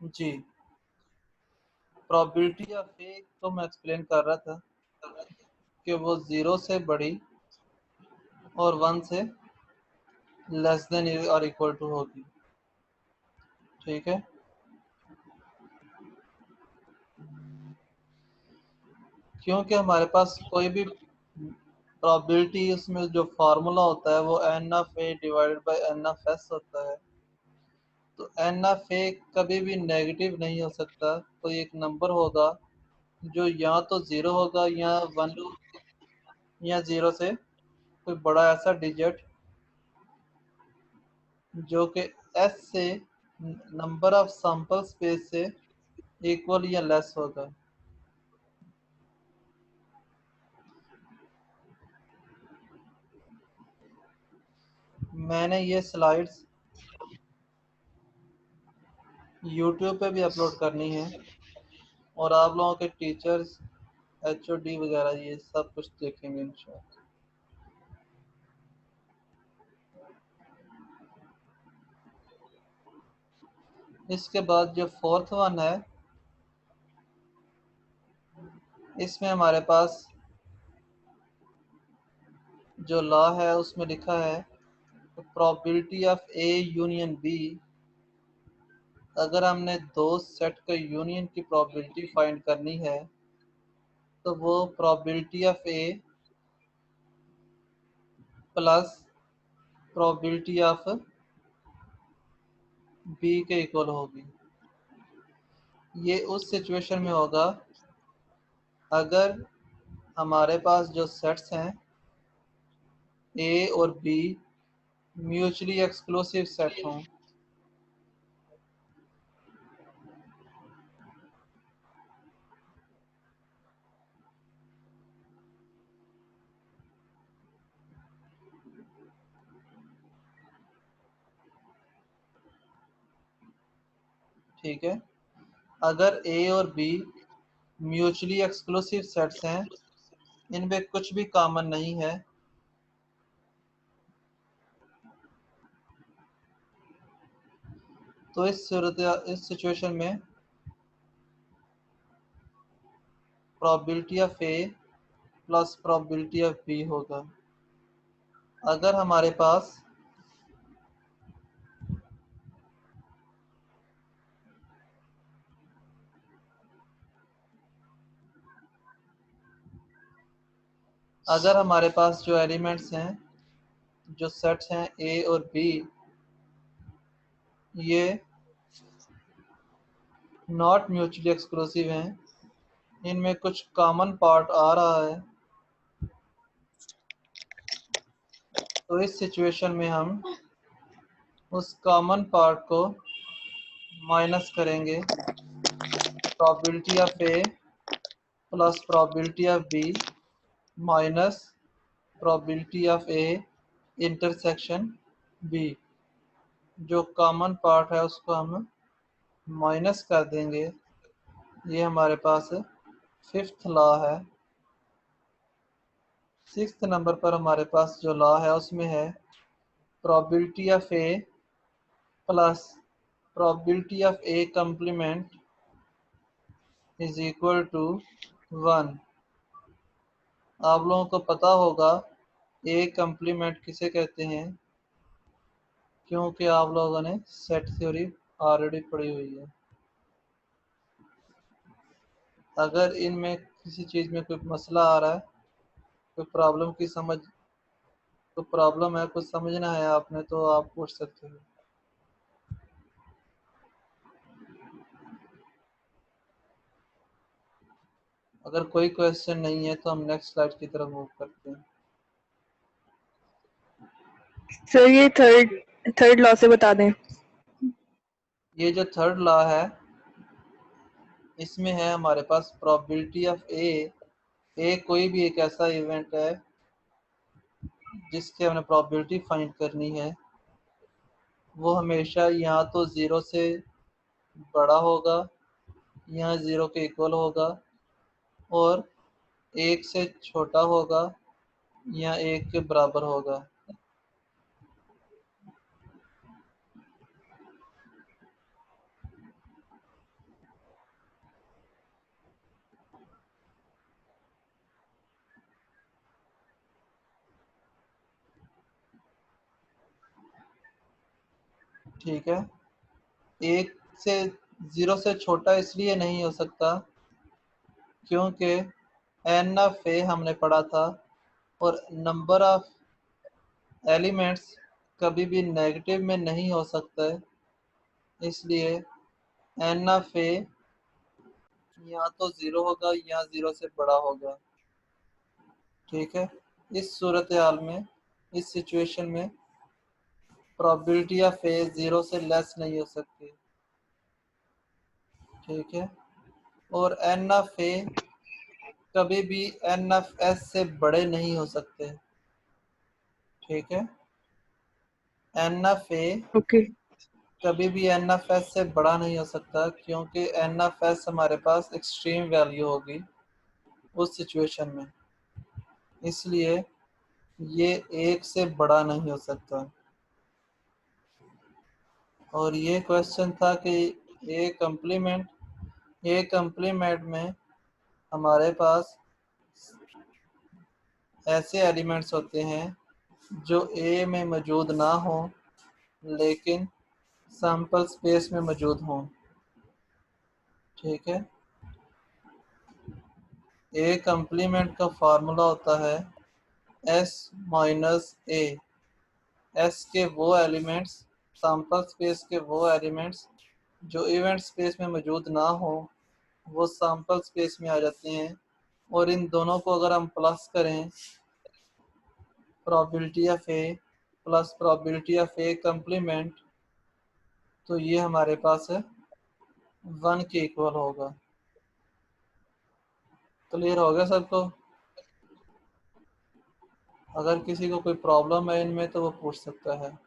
Ji, probability of ए तो मैं explain कर रहा था कि वो 0 से बड़ी और 1 से लेस देन और इक्वल टू होगी। ठीक है, क्योंकि हमारे पास कोई भी प्रोबेबिलिटी, उसमें जो फार्मूला होता है वो n of A divided by n of S होता है। तो एन ऑफ ए कभी भी नेगेटिव नहीं हो सकता, कोई एक नंबर होगा जो या तो 0 होगा या 1 या 0 से कोई बड़ा ऐसा डिजिट जो कि एस से नंबर ऑफ सैंपल स्पेस से इक्वल या लेस होगा। मैंने ये स्लाइड्स यूट्यूब पे भी अपलोड करनी है और आप लोगों के टीचर्स, एचओडी वगैरह ये सब कुछ देखेंगे इंशाल्लाह। इसके बाद जो फोर्थ वन है, इसमें हमारे पास जो लॉ है उसमें लिखा है probability of A union B. अगर हमने दो सेट का यूनियन की प्रोबेबिलिटी फाइंड करनी है तो वो probability of A plus probability of B के इक्वल होगी। ये उस सिचुएशन में होगा अगर हमारे पास जो सेट्स हैं ए और बी म्यूचुअली एक्सक्लूसिव सेट हों। ठीक है, अगर ए और बी म्यूचुअली एक्सक्लूसिव सेट्स हैं, इनमें कुछ भी कॉमन नहीं है, तो इस सिचुएशन में probability of A plus probability of B होगा। अगर हमारे पास जो एलिमेंट्स हैं, जो सेट्स हैं ए और बी, ये नॉट म्यूचुअली एक्सक्लूसिव हैं, इनमें कुछ कॉमन पार्ट आ रहा है, तो इस सिचुएशन में हम उस कॉमन पार्ट को माइनस करेंगे। Probability of A plus probability of B minus probability of A intersection B. जो कॉमन पार्ट है उसको हम माइनस कर देंगे। ये हमारे पास फिफ्थ लॉ है। सिक्स्थ नंबर पर हमारे पास जो लॉ है उसमें है probability of A plus probability of A complement is equal to 1। आप लोगों को पता होगा ए कम्प्लीमेंट किसे कहते हैं, क्योंकि आप लोगों ने सेट थ्योरी ऑलरेडी पढ़ी हुई है। अगर इनमें किसी चीज़ में कोई मसला आ रहा है, कोई प्रॉब्लम है, कुछ समझना है आपने, तो आप पूछ सकते हो। अगर कोई क्वेश्चन नहीं है तो हम नेक्स्ट स्लाइड की तरफ मूव करते हैं। सर ये थर्ड लॉ से बता दें। ये जो थर्ड लॉ है इसमें है हमारे पास प्रोबेबिलिटी ऑफ ए कोई भी एक ऐसा इवेंट है जिसकी हमने प्रोबेबिलिटी फाइंड करनी है, वो हमेशा या तो 0 से बड़ा होगा या 0 के इक्वल होगा और 1 से छोटा होगा या 1 के बराबर होगा। ठीक है। एक से 0 से छोटा इसलिए नहीं हो सकता क्योंकि एन ऑफ ए हमने पढ़ा था और नंबर ऑफ एलिमेंट्स कभी भी नेगेटिव में नहीं हो सकता है, इसलिए एन ऑफ ए या तो 0 होगा या 0 से बड़ा होगा। ठीक है। इस सूरत हाल में, इस सिचुएशन में प्रोबेबिलिटी ऑफ ए 0 से लेस नहीं हो सकती। ठीक है। और एन ऑफ ए कभी भी एन ऑफ एस से बड़े नहीं हो सकते। ठीक है। N of A okay. कभी भी एन ऑफ एस से बड़ा नहीं हो सकता क्योंकि एन ऑफ एस हमारे पास एक्सट्रीम वैल्यू होगी उस सिचुएशन में, इसलिए ये एक से बड़ा नहीं हो सकता। और ये क्वेश्चन था कि ए कम्प्लीमेंट में हमारे पास ऐसे एलिमेंट्स होते हैं जो ए में मौजूद ना हो लेकिन सैंपल स्पेस में मौजूद हों। ठीक है। ए कम्प्लीमेंट का फार्मूला होता है एस माइनस ए। एस के वो एलिमेंट्स, सैंपल स्पेस के वो एलिमेंट्स जो इवेंट स्पेस में मौजूद ना हो वो सैंपल स्पेस में आ जाते हैं, और इन दोनों को अगर हम प्लस करें, probability of A plus probability of A complement, तो ये हमारे पास है 1 के इक्वल होगा। क्लियर हो गया सबको? अगर किसी को कोई प्रॉब्लम है इनमें तो वो पूछ सकता है।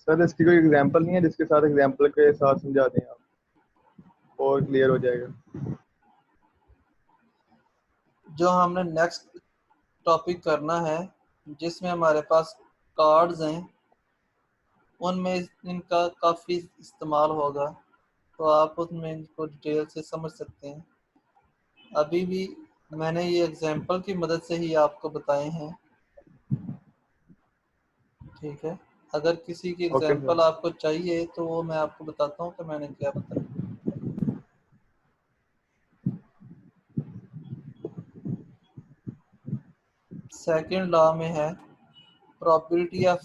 सर इसकी कोई एग्जांपल नहीं है जिसके साथ एग्जांपल के साथ समझा दें आप और क्लियर हो जाएगा। जो हमने नेक्स्ट टॉपिक करना है जिसमें हमारे पास कार्ड्स हैं, उनमें इनका काफ़ी इस्तेमाल होगा, तो आप उसमें इनको डिटेल से समझ सकते हैं। अभी भी मैंने ये एग्जांपल की मदद से ही आपको बताए हैं। ठीक है। अगर किसी की ओके एग्जांपल सर। आपको चाहिए तो वो मैं आपको बताता हूँ कि मैंने क्या बताया। सेकंड लॉ में है प्रोबेबिलिटी ऑफ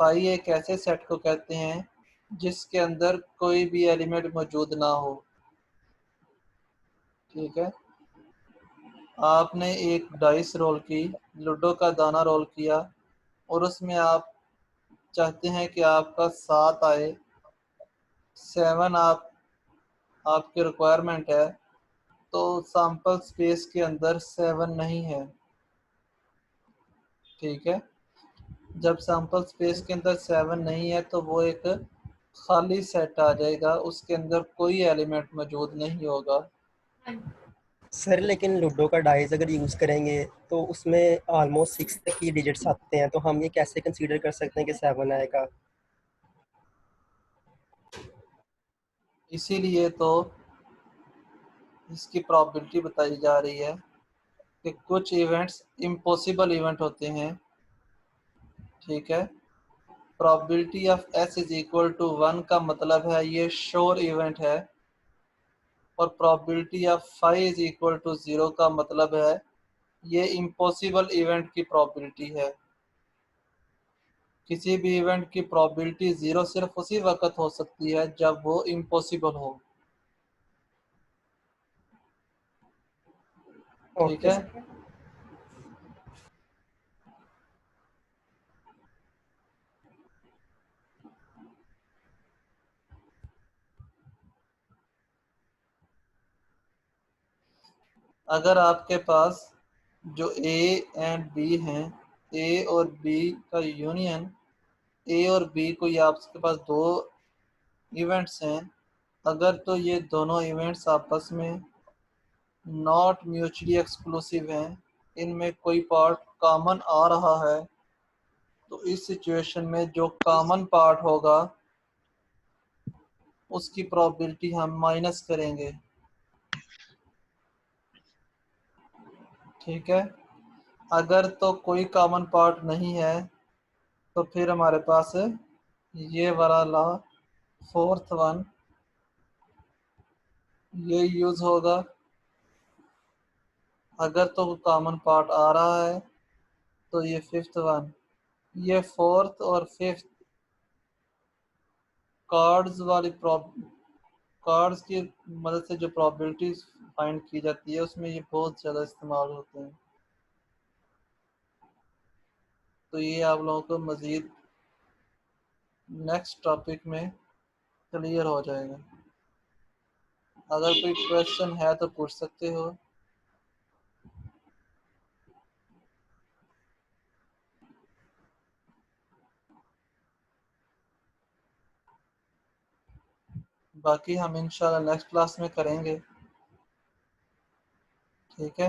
फाई एक ऐसे सेट को कहते हैं जिसके अंदर कोई भी एलिमेंट मौजूद ना हो। ठीक है। आपने एक डाइस रोल की, लूडो का दाना रोल किया, और उसमें आप चाहते हैं कि आपका 7 आए, 7 आपकी रिक्वायरमेंट है, तो सैंपल स्पेस के अंदर 7 नहीं है। ठीक है। जब सैंपल स्पेस के अंदर 7 नहीं है तो वो एक खाली सेट आ जाएगा, उसके अंदर कोई एलिमेंट मौजूद नहीं होगा। सर लेकिन लूडो का डाइस अगर यूज़ करेंगे तो उसमें ऑलमोस्ट 6 तक की डिजिट्स आते हैं, तो हम ये कैसे कंसीडर कर सकते हैं कि 7 आएगा? इसीलिए तो इसकी प्रोबेबिलिटी बताई जा रही है कि कुछ इवेंट्स इम्पॉसिबल इवेंट होते हैं। ठीक है। Probability of S is equal to 1 का मतलब है ये श्योर इवेंट है, और probability of phi is equal to 0 का मतलब है ये इम्पॉसिबल इवेंट की प्रोबेबिलिटी है। किसी भी इवेंट की प्रोबेबिलिटी 0 सिर्फ उसी वक्त हो सकती है जब वो इम्पॉसिबल हो। ठीक ओके है। सर। अगर आपके पास जो ए एंड बी हैं, ए और बी का यूनियन, ए और बी कोई आपके पास दो इवेंट्स हैं, अगर तो ये दोनों इवेंट्स आपस में नॉट म्यूचुअली एक्सक्लूसिव हैं, इनमें कोई पार्ट कॉमन आ रहा है, तो इस सिचुएशन में जो कॉमन पार्ट होगा उसकी प्रोबेबिलिटी हम माइनस करेंगे। ठीक है। अगर तो कोई कॉमन पार्ट नहीं है तो फिर हमारे पास ये वाला लॉ, फोर्थ वन, ये यूज होगा। अगर तो कॉमन पार्ट आ रहा है तो ये फिफ्थ वन, ये फोर्थ और फिफ्थ कार्ड्स वाली कार्ड्स की मदद से जो प्रोबेबिलिटीज फाइंड की जाती है उसमें ये बहुत ज़्यादा इस्तेमाल होते हैं। तो ये आप लोगों को मज़ीद नेक्स्ट टॉपिक में क्लियर हो जाएगा। अगर कोई क्वेश्चन है तो पूछ सकते हो। बाकी हम इंशाल्लाह नेक्स्ट क्लास में करेंगे। ठीक है।